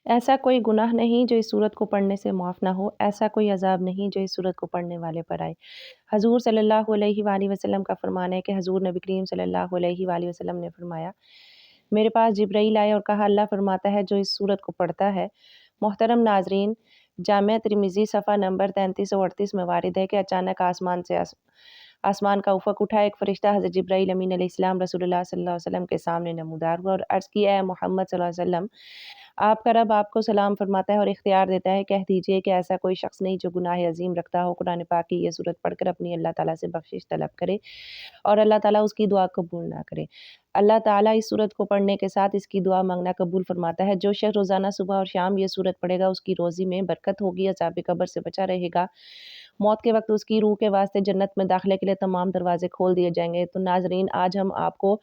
ایسا کوئی گناہ نہیں جو اس سورت کو پڑھنے سے معاف نہ ہو، ایسا کوئی عذاب نہیں جو اس سورت کو پڑھنے والے پر آئے۔ حضور صلی اللہ علیہ وآلہ وسلم کا فرمان ہے کہ حضور نبی کریم صلی اللہ علیہ وآلہ وسلم نے فرمایا، میرے پاس جبرائیل آئے اور کہا، اللہ فرماتا ہے جو اس سورت کو پڑھتا ہے۔ محترم ناظرین، جامعہ ترمذی صفحہ نمبر 3338 میں وارد ہے کہ اچانک آسمان کا افق اٹھا، ایک فرشتہ حضرت جبرائیل امین علیہ السلام رسول اللہ صلی اللہ علیہ وسلم کے سامنے نمودار ہوا اور عرض کی، اے محمد صلی اللہ علیہ وسلم، آپ کا رب آپ کو سلام فرماتا ہے اور اختیار دیتا ہے، کہہ دیجئے کہ ایسا کوئی شخص نہیں جو گناہ عظیم رکھتا ہو، قرآن پاک کی یہ سورت پڑھ کر اپنی اللہ تعالیٰ سے بخشش طلب کرے اور اللہ تعالیٰ اس کی دعا قبول نہ کرے۔ اللہ تعالیٰ اس سورت کو پڑھنے کے ساتھ اس کی دعا مانگنا قبول فرماتا ہے۔ جو شخص روزانہ صبح اور شام یہ سورت پڑھے گا، اس کی روزی میں برکت ہوگی، عذاب قبر سے بچا رہے گا، موت کے وقت اس کی روح کے واسطے جنت میں داخلے کے لیے تمام دروازے کھول دیے جائیں گے۔ تو ناظرین، آج ہم آپ کو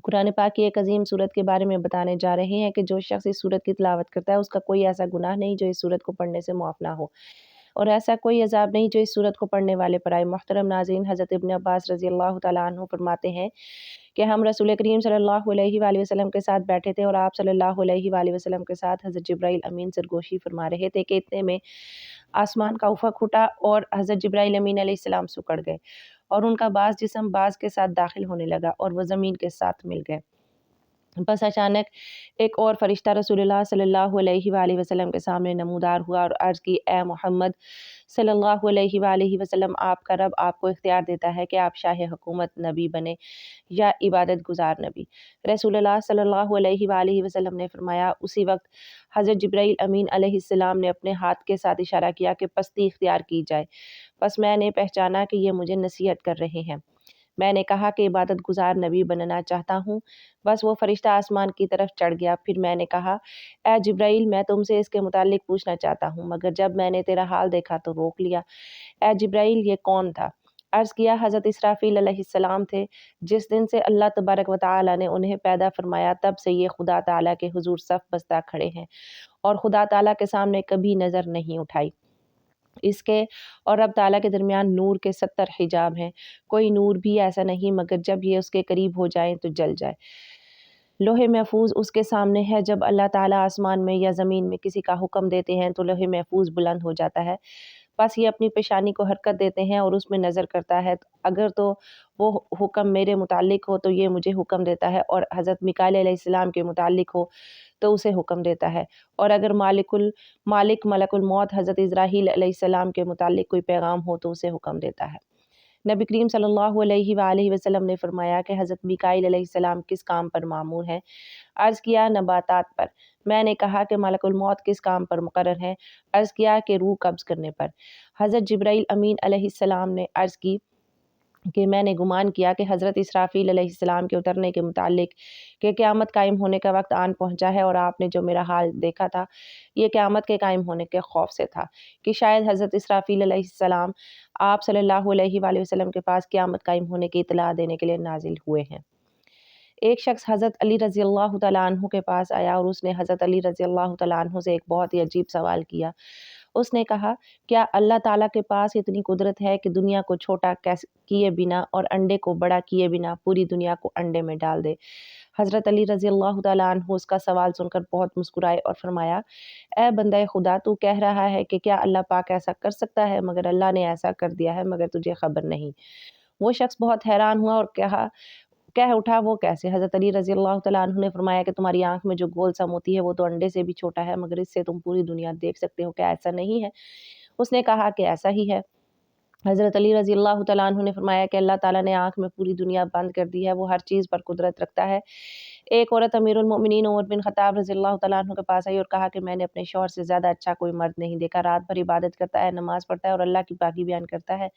قرآن پاک کی ایک عظیم سورت کے بارے میں بتانے جا رہے ہیں کہ جو شخص اس سورت کی تلاوت کرتا ہے، اس کا کوئی ایسا گناہ نہیں جو اس سورت کو پڑھنے سے معاف نہ ہو، اور ایسا کوئی عذاب نہیں جو اس سورت کو پڑھنے والے پر آئے۔ محترم ناظرین، حضرت ابن عباس رضی اللہ تعالیٰ عنہ فرماتے ہیں کہ ہم رسول کریم صلی اللہ علیہ وآلہ وسلم کے ساتھ بیٹھے تھے اور آپ صلی اللہ علیہ وآلہ وسلم کے ساتھ حضرت جبرائیل امین سرگوشی فرما رہے تھے کہ اتنے میں آسمان کا افق اٹھا اور حضرت جبرائیل امین علیہ السلام سکڑ گئے اور ان کا بعض جسم بعض کے ساتھ داخل ہونے لگا اور وہ زمین کے ساتھ مل گئے۔ بس اچانک ایک اور فرشتہ رسول اللہ صلی اللہ علیہ وآلہ وسلم کے سامنے نمودار ہوا اور عرض کی، اے محمد صلی اللہ علیہ وآلہ وسلم، آپ کا رب آپ کو اختیار دیتا ہے کہ آپ شاہ حکومت نبی بنے یا عبادت گزار نبی۔ رسول اللہ صلی اللہ علیہ وآلہ وسلم نے فرمایا، اسی وقت حضرت جبرائیل امین علیہ السلام نے اپنے ہاتھ کے ساتھ اشارہ کیا کہ پستی اختیار کی جائے۔ پس میں نے پہچانا کہ یہ مجھے نصیحت کر رہے ہیں۔ میں نے کہا کہ عبادت گزار نبی بننا چاہتا ہوں۔ بس وہ فرشتہ آسمان کی طرف چڑھ گیا۔ پھر میں نے کہا، اے جبرائیل، میں تم سے اس کے متعلق پوچھنا چاہتا ہوں، مگر جب میں نے تیرا حال دیکھا تو روک لیا۔ اے جبرائیل، یہ کون تھا؟ عرض کیا، حضرت اسرافیل علیہ السلام تھے۔ جس دن سے اللہ تبارک و تعالیٰ نے انہیں پیدا فرمایا، تب سے یہ خدا تعالیٰ کے حضور صف بستہ کھڑے ہیں اور خدا تعالیٰ کے سامنے کبھی نظر نہیں اٹھائی۔ اس کے اور رب تعالیٰ کے درمیان نور کے 70 حجاب ہیں، کوئی نور بھی ایسا نہیں مگر جب یہ اس کے قریب ہو جائیں تو جل جائے۔ لوح محفوظ اس کے سامنے ہے، جب اللہ تعالیٰ آسمان میں یا زمین میں کسی کا حکم دیتے ہیں تو لوح محفوظ بلند ہو جاتا ہے۔ بس یہ اپنی پیشانی کو حرکت دیتے ہیں اور اس میں نظر کرتا ہے، اگر تو وہ حکم میرے متعلق ہو تو یہ مجھے حکم دیتا ہے، اور حضرت میکائیل علیہ السلام کے متعلق ہو تو اسے حکم دیتا ہے، اور اگر ملک الموت حضرت اسرائیل علیہ السلام کے متعلق کوئی پیغام ہو تو اسے حکم دیتا ہے۔ نبی کریم صلی اللہ علیہ وآلہ وسلم نے فرمایا کہ حضرت میکائیل علیہ السلام کس کام پر مامور ہیں؟ عرض کیا، نباتات پر۔ میں نے کہا کہ ملک الموت کس کام پر مقرر ہیں؟ عرض کیا کہ روح قبض کرنے پر۔ حضرت جبرائیل امین علیہ السلام نے عرض کی کہ میں نے گمان کیا کہ حضرت اسرافیل علیہ السلام کے اترنے کے متعلق کہ قیامت قائم ہونے کا وقت آن پہنچا ہے، اور آپ نے جو میرا حال دیکھا تھا یہ قیامت کے قائم ہونے کے خوف سے تھا کہ شاید حضرت اسرافیل علیہ السلام آپ صلی اللہ علیہ وآلہ وسلم کے پاس قیامت قائم ہونے کی اطلاع دینے کے لیے نازل ہوئے ہیں۔ ایک شخص حضرت علی رضی اللہ تعالیٰ عنہ کے پاس آیا اور اس نے حضرت علی رضی اللہ تعالیٰ عنہ سے ایک بہت ہی عجیب سوال کیا۔ اس نے کہا، کیا اللہ تعالیٰ کے پاس اتنی قدرت ہے کہ دنیا کو چھوٹا کیے بنا اور انڈے کو بڑا کیے بنا پوری دنیا کو انڈے میں ڈال دے؟ حضرت علی رضی اللہ تعالیٰ عنہ اس کا سوال سن کر بہت مسکرائے اور فرمایا، اے بندہ خدا، تو کہہ رہا ہے کہ کیا اللہ پاک ایسا کر سکتا ہے، مگر اللہ نے ایسا کر دیا ہے، مگر تجھے خبر نہیں۔ وہ شخص بہت حیران ہوا اور کہہ اٹھا، وہ کیسے؟ حضرت علی رضی اللہ تعالیٰ عنہ نے فرمایا کہ تمہاری آنکھ میں جو گول سا موتی ہے وہ تو انڈے سے بھی چھوٹا ہے، مگر اس سے تم پوری دنیا دیکھ سکتے ہو، کیا ایسا نہیں ہے؟ اس نے کہا کہ ایسا ہی ہے۔ حضرت علی رضی اللہ تعالیٰ عنہ نے فرمایا کہ اللہ تعالیٰ نے آنکھ میں پوری دنیا بند کر دی ہے، وہ ہر چیز پر قدرت رکھتا ہے۔ ایک عورت امیر المؤمنین عمر بن خطاب رضی اللہ تعالیٰ عنہ کے پاس آئی اور کہا کہ میں نے اپنے شوہر سے زیادہ اچھا کوئی مرد نہیں دیکھا، رات بھر عبادت کرتا ہے، نماز پڑھتا ہے اور اللہ کی پاکی بیان کرتا ہے،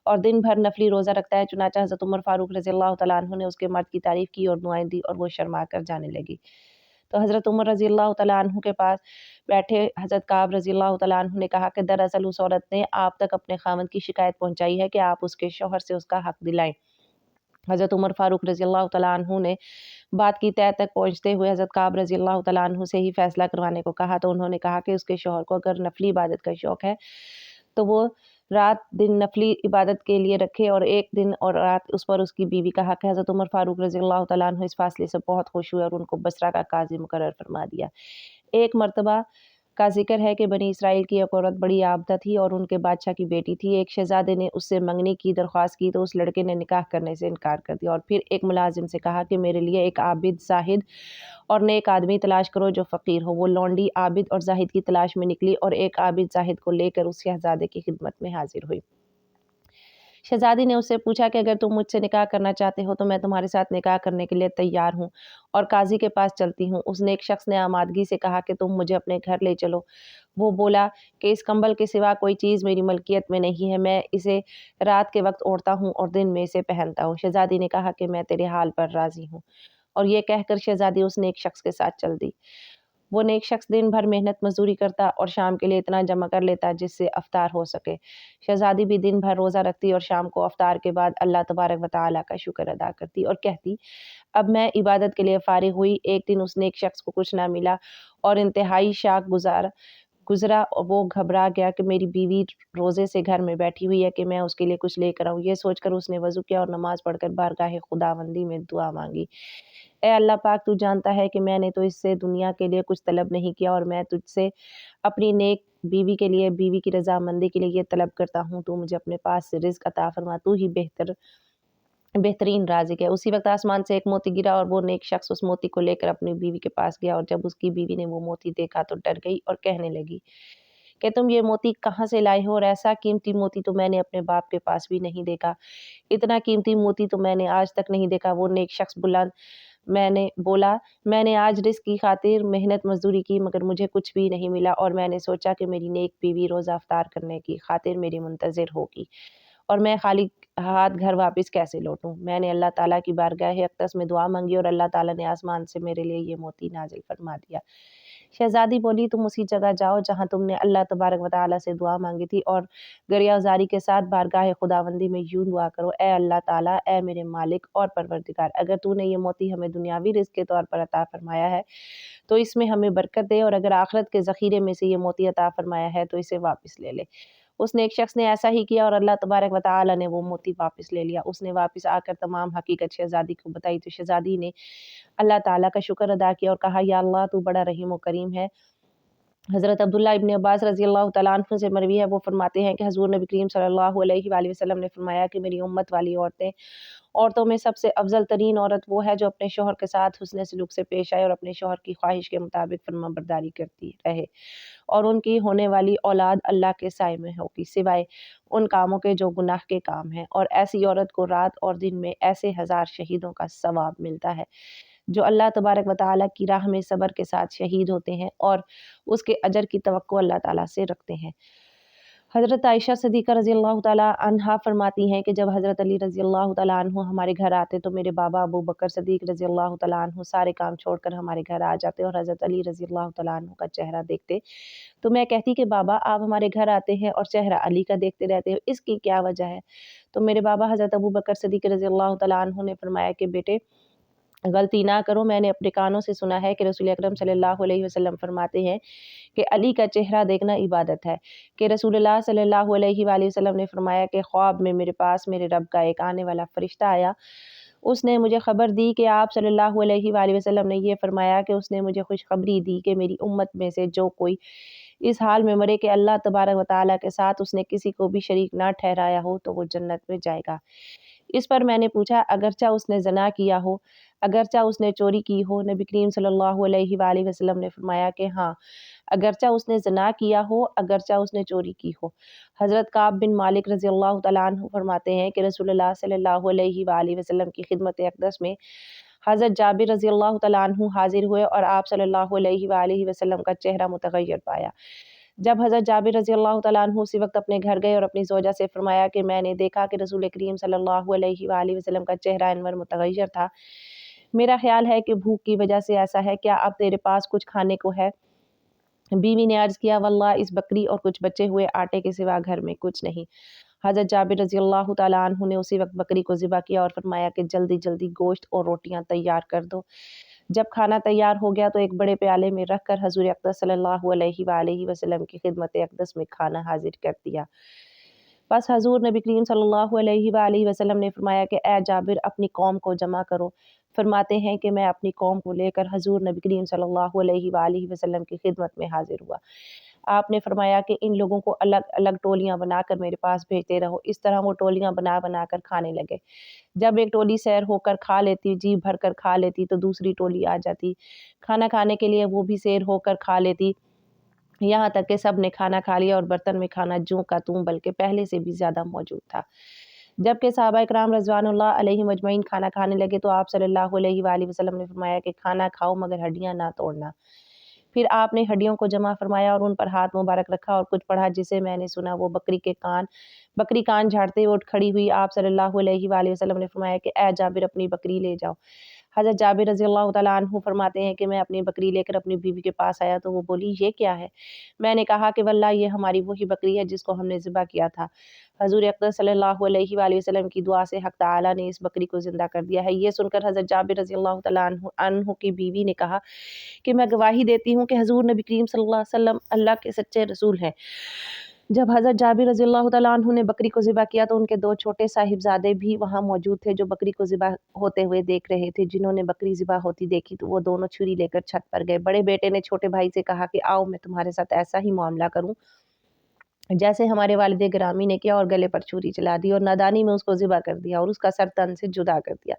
اور دن بھر نفلی روزہ رکھتا ہے۔ چنانچہ حضرت عمر فاروق رضی اللہ تعالیٰ عنہ نے اس کے مرد کی تعریف کی اور دعائیں دی، اور وہ شرما کر جانے لگی۔ تو حضرت عمر رضی اللہ تعالیٰ عنہ کے پاس بیٹھے حضرت کعب رضی اللہ تعالیٰ عنہ نے کہا کہ دراصل اس عورت نے آپ تک اپنے خاوند کی شکایت پہنچائی ہے کہ آپ اس کے شوہر سے اس کا حق دلائیں۔ حضرت عمر فاروق رضی اللہ تعالیٰ عنہ نے بات کی تہہ تک پہنچتے ہوئے حضرت کعب رضی اللہ تعالیٰ عنہ سے ہی فیصلہ کروانے کو کہا، تو انہوں نے کہا کہ اس کے شوہر کو اگر نفلی عبادت کا شوق ہے تو وہ رات دن نفلی عبادت کے لیے رکھے، اور ایک دن اور رات اس پر اس کی بیوی کا حق ہے۔ حضرت عمر فاروق رضی اللہ تعالیٰ عنہ اس فاصلے سے بہت خوش ہوئے اور ان کو بصرہ کا قاضی مقرر فرما دیا۔ ایک مرتبہ کا ذکر ہے کہ بنی اسرائیل کی ایک عورت بڑی عابدہ تھی اور ان کے بادشاہ کی بیٹی تھی۔ ایک شہزادے نے اس سے منگنی کی درخواست کی تو اس لڑکے نے نکاح کرنے سے انکار کر دیا، اور پھر ایک ملازم سے کہا کہ میرے لیے ایک عابد، زاہد اور نیک آدمی تلاش کرو جو فقیر ہو۔ وہ لونڈی عابد اور زاہد کی تلاش میں نکلی اور ایک عابد زاہد کو لے کر اس شہزادے کی خدمت میں حاضر ہوئی۔ شہزادی نے اس سے پوچھا کہ اگر تم مجھ سے نکاح کرنا چاہتے ہو تو میں تمہارے ساتھ نکاح کرنے کے لیے تیار ہوں اور قاضی کے پاس چلتی ہوں۔ اس نیک شخص نے آمادگی سے کہا کہ تم مجھے اپنے گھر لے چلو۔ وہ بولا کہ اس کمبل کے سوا کوئی چیز میری ملکیت میں نہیں ہے، میں اسے رات کے وقت اوڑھتا ہوں اور دن میں اسے پہنتا ہوں۔ شہزادی نے کہا کہ میں تیرے حال پر راضی ہوں، اور یہ کہہ کر شہزادی اس نیک شخص کے ساتھ چل دی۔ وہ نیک شخص دن بھر محنت مزدوری کرتا اور شام کے لیے اتنا جمع کر لیتا جس سے افطار ہو سکے۔ شہزادی بھی دن بھر روزہ رکھتی اور شام کو افطار کے بعد اللہ تبارک و تعالیٰ کا شکر ادا کرتی اور کہتی اب میں عبادت کے لیے فارغ ہوئی۔ ایک دن اس نیک شخص کو کچھ نہ ملا اور انتہائی شاک گزرا۔ وہ گھبرا گیا کہ میری بیوی روزے سے گھر میں بیٹھی ہوئی ہے کہ میں اس کے لیے کچھ لے کر آؤں۔ یہ سوچ کر اس نے وضو کیا اور نماز پڑھ کر بارگاہ خداوندی میں دعا مانگی، اے اللہ پاک، تو جانتا ہے کہ میں نے تو اس سے دنیا کے لیے کچھ طلب نہیں کیا، اور میں تجھ سے اپنی نیک بیوی کے لیے، بیوی کی رضامندی کے لیے یہ طلب کرتا ہوں، تو مجھے اپنے پاس سے رزق عطا فرما، تو ہی بہترین رازق ہے۔ اسی وقت آسمان سے ایک موتی گرا اور وہ نیک شخص اس موتی کو لے کر اپنی بیوی کے پاس گیا، اور جب اس کی بیوی نے وہ موتی دیکھا تو ڈر گئی اور کہنے لگی کہ تم یہ موتی کہاں سے لائے ہو، اور ایسا قیمتی موتی تو میں نے اپنے باپ کے پاس بھی نہیں دیکھا، اتنا قیمتی موتی تو میں نے آج تک نہیں دیکھا۔ وہ نیک شخص بولا میں نے آج رزق کی خاطر محنت مزدوری کی مگر مجھے کچھ بھی نہیں ملا، اور میں نے سوچا کہ میری نیک بیوی روزہ افطار کرنے کی خاطر میری منتظر ہوگی اور میں خالی ہاتھ گھر واپس کیسے لوٹوں۔ میں نے اللہ تعالیٰ کی بارگاہ اقدس میں دعا مانگی اور اللہ تعالیٰ نے آسمان سے میرے لیے یہ موتی نازل فرما دیا۔ شہزادی بولی تم اسی جگہ جاؤ جہاں تم نے اللہ تبارک و تعالیٰ سے دعا مانگی تھی اور گریہ کے ساتھ بارگاہ خداوندی میں یوں دعا کرو، اے اللہ تعالیٰ، اے میرے مالک اور پروردگار، اگر تو نے یہ موتی ہمیں دنیاوی رزق کے طور پر عطا فرمایا ہے تو اس میں ہمیں برکت دے، اور اگر آخرت کے ذخیرے میں سے یہ موتی عطا فرمایا ہے تو اسے واپس لے لے۔ اس نیک شخص نے ایسا ہی کیا اور اللہ تبارک و تعالیٰ نے وہ موتی واپس لے لیا۔ اس نے واپس آ کر تمام حقیقت شہزادی کو بتائی تو شہزادی نے اللہ تعالیٰ کا شکر ادا کیا اور کہا یا اللہ، تو بڑا رحیم و کریم ہے۔ حضرت عبداللہ ابن عباس رضی اللہ تعالیٰ عنہ سے مروی ہے، وہ فرماتے ہیں کہ حضور نبی کریم صلی اللہ علیہ وآلہ وسلم نے فرمایا کہ میری امت والی عورتوں میں سب سے افضل ترین عورت وہ ہے جو اپنے شوہر کے ساتھ حسن سلوک سے پیش آئے اور اپنے شوہر کی خواہش کے مطابق فرما برداری کرتی رہے، اور ان کی ہونے والی اولاد اللہ کے سائے میں ہوگی سوائے ان کاموں کے جو گناہ کے کام ہیں، اور ایسی عورت کو رات اور دن میں ایسے 1000 شہیدوں کا ثواب ملتا ہے جو اللہ تبارک و تعالیٰ کی راہ میں صبر کے ساتھ شہید ہوتے ہیں اور اس کے اجر کی توقع اللہ تعالیٰ سے رکھتے ہیں۔ حضرت عائشہ صدیقہ رضی اللہ تعالیٰ عنہا فرماتی ہیں کہ جب حضرت علی رضی اللہ تعالیٰ عنہ ہمارے گھر آتے تو میرے بابا ابو بکر صدیق رضی اللہ تعالیٰ عنہ سارے کام چھوڑ کر ہمارے گھر آ جاتے اور حضرت علی رضی اللہ تعالیٰ عنہ کا چہرہ دیکھتے تو میں کہتی کہ بابا آپ ہمارے گھر آتے ہیں اور چہرہ علی کا دیکھتے رہتے ہو، اس کی کیا وجہ ہے؟ تو میرے بابا حضرت ابو بکر صدیق رضی اللہ تعالیٰ عنہ نے فرمایا کہ بیٹے غلطی نہ کرو، میں نے اپنے کانوں سے سنا ہے کہ رسول اکرم صلی اللہ علیہ وسلم فرماتے ہیں کہ علی کا چہرہ دیکھنا عبادت ہے، کہ رسول اللہ صلی اللہ علیہ وآلہ وسلم نے فرمایا کہ خواب میں میرے پاس میرے رب کا ایک آنے والا فرشتہ آیا، اس نے مجھے خبر دی کہ آپ صلی اللہ علیہ وآلہ وسلم نے یہ فرمایا کہ اس نے مجھے خوشخبری دی کہ میری امت میں سے جو کوئی اس حال میں مرے کہ اللہ تبارک و تعالیٰ کے ساتھ اس نے کسی کو بھی شریک نہ ٹھہرایا ہو تو وہ جنت میں جائے گا۔ اس پر میں نے پوچھا اگرچہ اس نے زنا کیا ہو، اگرچہ اس نے چوری کی ہو؟ نبی کریم صلی اللہ علیہ وآلہ وسلم نے فرمایا کہ ہاں، اگرچہ اس نے زنا کیا ہو، اگرچہ اس نے چوری کی ہو۔ حضرت کعب بن مالک رضی اللہ تعالیٰ عنہ فرماتے ہیں کہ رسول اللہ صلی اللہ علیہ وآلہ وسلم کی خدمت اقدس میں حضرت جابر رضی اللہ تعالیٰ عنہ حاضر ہوئے اور آپ صلی اللہ علیہ وآلہ وسلم کا چہرہ متغیر پایا۔ جب حضرت جابر رضی اللہ تعالیٰ عنہ اسی وقت اپنے گھر گئے اور اپنی زوجہ سے فرمایا کہ میں نے دیکھا کہ رسول کریم صلی اللہ علیہ وآلہ وسلم کا چہرہ انور متغیر تھا، میرا خیال ہے کہ بھوک کی وجہ سے ایسا ہے، کیا اب تیرے پاس کچھ کھانے کو ہے؟ بیوی نے عرض کیا واللہ اس بکری اور کچھ بچے ہوئے آٹے کے سوا گھر میں کچھ نہیں۔ حضرت جابر رضی اللہ تعالیٰ عنہ نے اسی وقت بکری کو ذبح کیا اور فرمایا کہ جلدی جلدی گوشت اور روٹیاں تیار کر دو۔ جب کھانا تیار ہو گیا تو ایک بڑے پیالے میں رکھ کر حضور اقدس صلی اللہ علیہ وآلہ وسلم کی خدمت اقدس میں کھانا حاضر کر دیا۔ بس حضور نبی کریم صلی اللہ علیہ وآلہ وسلم نے فرمایا کہ اے جابر اپنی قوم کو جمع کرو۔ فرماتے ہیں کہ میں اپنی قوم کو لے کر حضور نبی کریم صلی اللہ علیہ وآلہ وسلم کی خدمت میں حاضر ہوا۔ آپ نے فرمایا کہ ان لوگوں کو الگ الگ ٹولیاں بنا کر میرے پاس بھیجتے رہو۔ اس طرح وہ ٹولیاں بنا بنا کر کھانے لگے۔ جب ایک ٹولی سیر ہو کر کھا لیتی، جی بھر کر کھا لیتی، تو دوسری ٹولی آ جاتی، کھانا کھانے کے لیے، وہ بھی سیر ہو کر کھا لیتی، یہاں تک کہ سب نے کھانا کھا لیا اور برتن میں کھانا جوں کا توں بلکہ پہلے سے بھی زیادہ موجود تھا۔ جبکہ صحابہ اکرام رضوان اللہ علیہ مجمعین کھانا کھانے لگے تو آپ صلی اللہ علیہ وآلہ وسلم نے فرمایا کہ کھانا کھاؤ مگر ہڈیاں نہ توڑنا۔ پھر آپ نے ہڈیوں کو جمع فرمایا اور ان پر ہاتھ مبارک رکھا اور کچھ پڑھا جسے میں نے سنا۔ وہ بکری کان جھاڑتے اٹھ کھڑی ہوئی۔ آپ صلی اللہ علیہ وآلہ وسلم نے فرمایا کہ اے جابر اپنی بکری لے جاؤ۔ حضرت جابر رضی اللہ تعالیٰ عنہ فرماتے ہیں کہ میں اپنی بکری لے کر اپنی بیوی کے پاس آیا تو وہ بولی یہ کیا ہے؟ میں نے کہا کہ واللہ یہ ہماری وہی بکری ہے جس کو ہم نے ذبح کیا تھا۔ حضور اقدس صلی اللہ علیہ وآلہ وسلم کی دعا سے حق تعالیٰ نے اس بکری کو زندہ کر دیا ہے۔ یہ سن کر حضرت جابر رضی اللہ تعالیٰ عنہ کی بیوی نے کہا کہ میں گواہی دیتی ہوں کہ حضور نبی کریم صلی اللہ علیہ وسلم اللہ کے سچے رسول ہیں۔ جب حضرت جابر رضی اللہ تعالیٰ عنہ نے بکری کو ذبح کیا تو ان کے دو چھوٹے صاحبزادے بھی وہاں موجود تھے جو بکری کو ذبح ہوتے ہوئے دیکھ رہے تھے۔ جنہوں نے بکری ذبح ہوتی دیکھی تو وہ دونوں چھری لے کر چھت پر گئے۔ بڑے بیٹے نے چھوٹے بھائی سے کہا کہ آؤ میں تمہارے ساتھ ایسا ہی معاملہ کروں جیسے ہمارے والد گرامی نے کیا، اور گلے پر چھری چلا دی اور نادانی میں اس کو ذبح کر دیا اور اس کا سر تن سے جدا کر دیا۔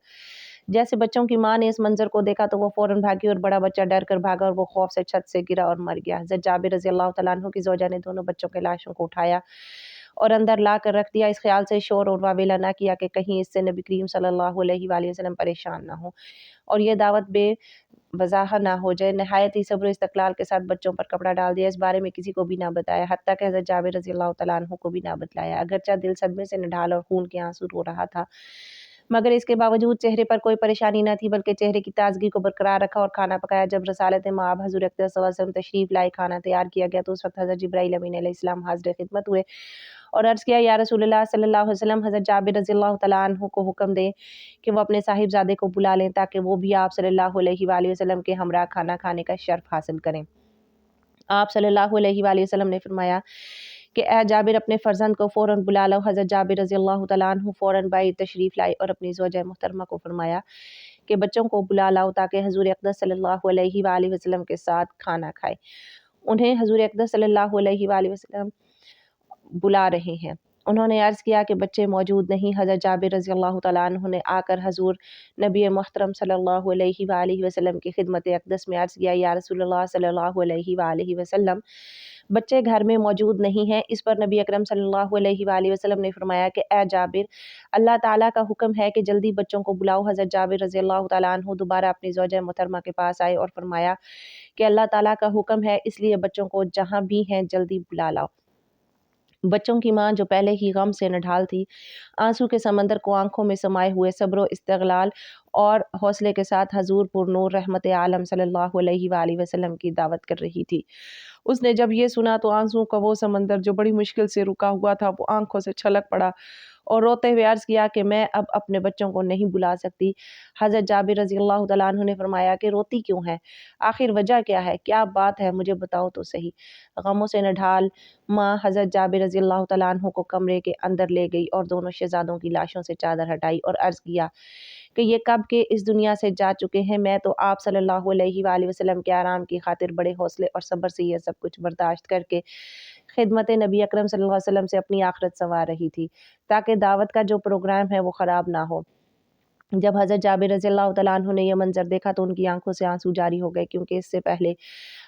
جیسے بچوں کی ماں نے اس منظر کو دیکھا تو وہ فوراً بھاگی اور بڑا بچہ ڈر کر بھاگا اور وہ خوف سے چھت سے گرا اور مر گیا۔ حضرت جابر رضی اللہ تعالیٰ عنہ کی زوجہ نے دونوں بچوں کے لاشوں کو اٹھایا اور اندر لا کر رکھ دیا، اس خیال سے شور اور واویلا نہ کیا کہ کہیں اس سے نبی کریم صلی اللہ علیہ وآلہ وسلم پریشان نہ ہو اور یہ دعوت بے وضاح نہ ہو جائے۔ نہایت ہی صبر و استقلال کے ساتھ بچوں پر کپڑا ڈال دیا، اس بارے میں کسی کو بھی نہ بتایا، حتیٰ کہ حضرت جابر رضی اللہ تعالیٰ عنہ کو بھی نہ بتلایا۔ اگرچہ دل صدمے سے نڈھال اور خون کے آنسو رو رہا تھا مگر اس کے باوجود چہرے پر کوئی پریشانی نہ تھی بلکہ چہرے کی تازگی کو برقرار رکھا اور کھانا پکایا۔ جب رسالت مآب حضور اقدس صلی اللہ علیہ وسلم تشریف لائے، کھانا تیار کیا گیا تو اس وقت حضرت جبرائیل امین علیہ السلام حاضر خدمت ہوئے اور عرض کیا یا رسول اللہ صلی اللہ علیہ وسلم، حضرت جابر رضی اللہ تعالیٰ عنہ کو حکم دیں کہ وہ اپنے صاحبزادے کو بلا لیں تاکہ وہ بھی آپ صلی اللہ علیہ وآلہ وسلم کے ہمراہ کھانا کھانے کا شرف حاصل کریں۔ آپ صلی اللہ علیہ وآلہ وسلم نے فرمایا کہ اے جابر اپنے فرزند کو فوراً بلا لو۔ حضرت جابر رضی اللہ تعالیٰ عنہ فوراً باہر تشریف لائے اور اپنی زوجہ محترمہ کو فرمایا کہ بچوں کو بلا لاؤ تاکہ حضور اقدس صلی اللہ علیہ وآلہ وسلم کے ساتھ کھانا کھائے۔ انہیں حضور اقدس صلی اللہ علیہ وآلہ وسلم بلا رہے ہیں۔ انہوں نے عرض کیا کہ بچے موجود نہیں۔ حضرت جابر رضی اللہ تعالیٰ عنہ نے آ کر حضور نبی محترم صلی اللہ علیہ وآلہ وسلم کی خدمت اقدس میں عرض کیا یا رسول اللہ صلی اللہ علیہ وآلہ وسلم، بچے گھر میں موجود نہیں ہیں۔ اس پر نبی اکرم صلی اللہ علیہ وآلہ وسلم نے فرمایا کہ اے جابر، اللہ تعالیٰ کا حکم ہے کہ جلدی بچوں کو بلاؤ۔ حضرت جابر رضی اللہ تعالیٰ عنہ دوبارہ اپنی زوجہ محترمہ کے پاس آئے اور فرمایا کہ اللہ تعالیٰ کا حکم ہے، اس لیے بچوں کو جہاں بھی ہیں جلدی بلا لاؤ۔ بچوں کی ماں جو پہلے ہی غم سے نڈھال تھی، آنسو کے سمندر کو آنکھوں میں سمائے ہوئے صبر و استقلال اور حوصلے کے ساتھ حضور پر نور رحمت عالم صلی اللہ علیہ وآلہ وسلم کی دعوت کر رہی تھی۔ اس نے جب یہ سنا تو آنسوؤں کا وہ سمندر جو بڑی مشکل سے رکا ہوا تھا وہ آنکھوں سے چھلک پڑا اور روتے ہوئے عرض کیا کہ میں اب اپنے بچوں کو نہیں بلا سکتی۔ حضرت جابر رضی اللہ تعالیٰ عنہ نے فرمایا کہ روتی کیوں ہے؟ آخر وجہ کیا ہے؟ کیا بات ہے؟ مجھے بتاؤ تو صحیح۔ غموں سے نڈھال ماں حضرت جابر رضی اللہ تعالیٰ عنہ کو کمرے کے اندر لے گئی اور دونوں شہزادوں کی لاشوں سے چادر ہٹائی اور عرض کیا کہ یہ کب کے اس دنیا سے جا چکے ہیں۔ میں تو آپ صلی اللہ علیہ وآلہ وسلم کے آرام کی خاطر بڑے حوصلے اور صبر سے یہ سب کچھ برداشت کر کے خدمت نبی اکرم صلی اللہ علیہ وسلم سے اپنی آخرت سنوار رہی تھی تاکہ دعوت کا جو پروگرام ہے وہ خراب نہ ہو۔ جب حضرت جابر رضی اللہ تعالیٰ عنہ نے یہ منظر دیکھا تو ان کی آنکھوں سے آنسو جاری ہو گئے کیونکہ اس سے پہلے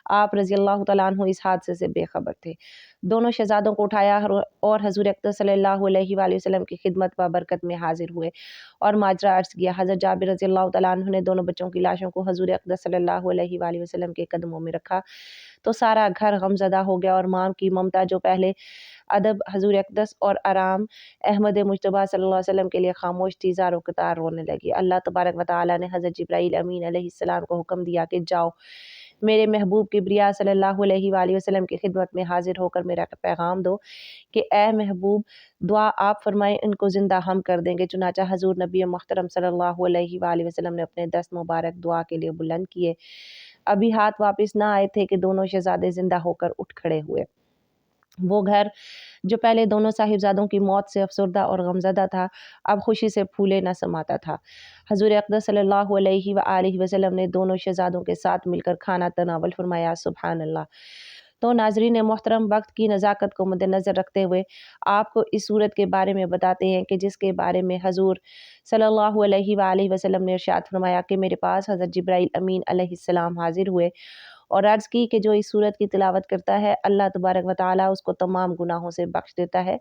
آپ رضی اللہ تعالیٰ عنہ اس حادثے سے بے خبر تھے۔ دونوں شہزادوں کو اٹھایا اور حضور اقدس صلی اللہ علیہ وآلہ وسلم کی خدمت و برکت میں حاضر ہوئے اور ماجرا عرض کیا۔ حضرت جابر رضی اللہ تعالیٰ عنہ نے دونوں بچوں کی لاشوں کو حضور اقدس صلی اللہ علیہ وآلہ وسلم کے قدموں میں رکھا تو سارا گھر غمزدہ ہو گیا اور ماں کی ممتا جو پہلے ادب حضور اقدس اور آرام احمد مجتبیٰ صلی اللہ علیہ وسلم کے لیے خاموش تھی، زار و قطار رونے لگی۔ اللہ تبارک و تعالیٰ نے حضرت جبرائیل امین علیہ السلام کو حکم دیا کہ جاؤ میرے محبوب کبریا صلی اللہ علیہ وآلہ وسلم کی خدمت میں حاضر ہو کر میرا پیغام دو کہ اے محبوب دعا آپ فرمائیں ان کو زندہ ہم کر دیں گے۔ چنانچہ حضور نبی محترم صلی اللہ علیہ وآلہ وسلم نے اپنے دست مبارک دعا کے لیے بلند کیے، ابھی ہاتھ واپس نہ آئے تھے کہ دونوں شہزادے زندہ ہو کر اٹھ کھڑے ہوئے۔ وہ گھر جو پہلے دونوں صاحبزادوں کی موت سے افسردہ اور غمزدہ تھا، اب خوشی سے پھولے نہ سماتا تھا۔ حضور اقدس صلی اللہ علیہ وآلہ وسلم نے دونوں شہزادوں کے ساتھ مل کر کھانا تناول فرمایا۔ سبحان اللہ۔ تو ناظرین محترم، وقت کی نزاکت کو مد نظر رکھتے ہوئے آپ کو اس صورت کے بارے میں بتاتے ہیں کہ جس کے بارے میں حضور صلی اللہ علیہ وآلہ وسلم نے ارشاد فرمایا کہ میرے پاس حضرت جبرائیل امین علیہ السلام حاضر ہوئے اور عرض کی کہ جو اس صورت کی تلاوت کرتا ہے اللہ تبارک و تعالیٰ اس کو تمام گناہوں سے بخش دیتا ہے،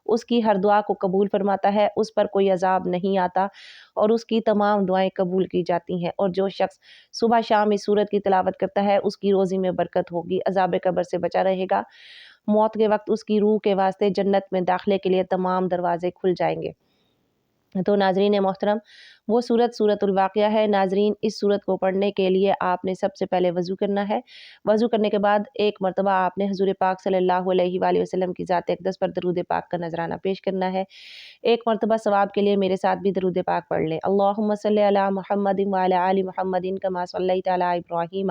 اس کی ہر دعا کو قبول فرماتا ہے، اس پر کوئی عذاب نہیں آتا اور اس کی تمام دعائیں قبول کی جاتی ہیں۔ اور جو شخص صبح شام اس صورت کی تلاوت کرتا ہے اس کی روزی میں برکت ہوگی، عذاب قبر سے بچا رہے گا، موت کے وقت اس کی روح کے واسطے جنت میں داخلے کے لیے تمام دروازے کھل جائیں گے۔ تو ناظرین محترم، وہ سورت الواقعہ ہے۔ ناظرین، اس سورت کو پڑھنے کے لیے آپ نے سب سے پہلے وضو کرنا ہے۔ وضو کرنے کے بعد ایک مرتبہ آپ نے حضور پاک صلی اللہ علیہ وآلہ وسلم کی ذات اقدس پر درود پاک کا نذرانہ پیش کرنا ہے۔ ایک مرتبہ ثواب کے لیے میرے ساتھ بھی درود پاک پڑھ لیں۔ اللہم صلی علی محمد وعلی آل محمد کما صلیت علی ابراہیم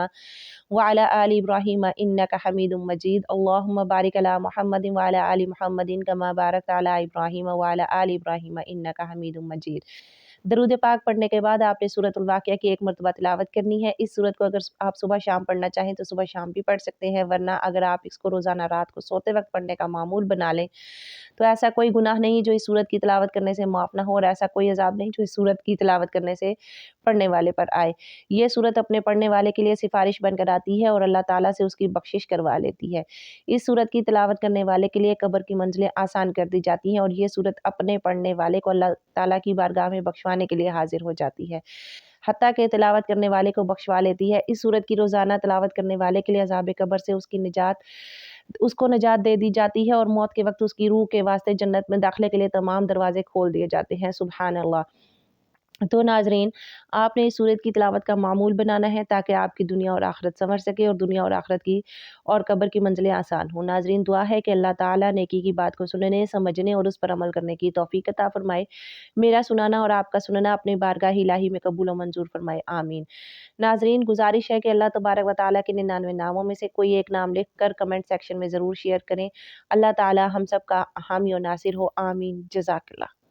وعلی آل ابراہیم انک حمید مجید۔ اللہم بارک علی محمد وعلی آل محمد کما بارکت علی ابراہیم وعلی آل ابراہیم انک حمید مجید۔ درود پاک پڑھنے کے بعد آپ نے سورت الواقعہ کی ایک مرتبہ تلاوت کرنی ہے۔ اس سورت کو اگر آپ صبح شام پڑھنا چاہیں تو صبح شام بھی پڑھ سکتے ہیں، ورنہ اگر آپ اس کو روزانہ رات کو سوتے وقت پڑھنے کا معمول بنا لیں تو ایسا کوئی گناہ نہیں جو اس سورت کی تلاوت کرنے سے معاف نہ ہو، اور ایسا کوئی عذاب نہیں جو اس سورت کی تلاوت کرنے سے پڑھنے والے پر آئے۔ یہ سورت اپنے پڑھنے والے کے لیے سفارش بن کر آتی ہے اور اللہ تعالیٰ سے اس کی بخشش کروا لیتی ہے۔ اس سورت کی تلاوت کرنے والے کے لیے قبر کی منزلیں آسان کر دی جاتی ہیں اور یہ سورت اپنے پڑھنے والے کو اللہ تعالیٰ کی بارگاہ میں بخشوانے کے لیے حاضر ہو جاتی ہے، حتیٰ کہ تلاوت کرنے والے کو بخشوا لیتی ہے۔ اس سورت کی روزانہ تلاوت کرنے والے کے لیے عذاب قبر سے اس کو نجات دے دی جاتی ہے اور موت کے وقت اس کی روح کے واسطے جنت میں داخلے کے لیے تمام دروازے کھول دیے جاتے ہیں۔ سبحان اللہ۔ تو ناظرین، آپ نے اس سورت کی تلاوت کا معمول بنانا ہے تاکہ آپ کی دنیا اور آخرت سنور سکے اور دنیا اور آخرت کی اور قبر کی منزلیں آسان ہوں۔ ناظرین، دعا ہے کہ اللہ تعالیٰ نیکی کی بات کو سننے، سمجھنے اور اس پر عمل کرنے کی توفیق عطا فرمائے۔ میرا سنانا اور آپ کا سننا اپنے بارگاہ الہی میں قبول و منظور فرمائے، آمین۔ ناظرین، گزارش ہے کہ اللہ تبارک و تعالیٰ کے 99 ناموں میں سے کوئی ایک نام لکھ کر کمنٹ سیکشن میں ضرور شیئر کریں۔ اللہ تعالیٰ ہم سب کا حامی و ناصر ہو، آمین۔ جزاک اللہ۔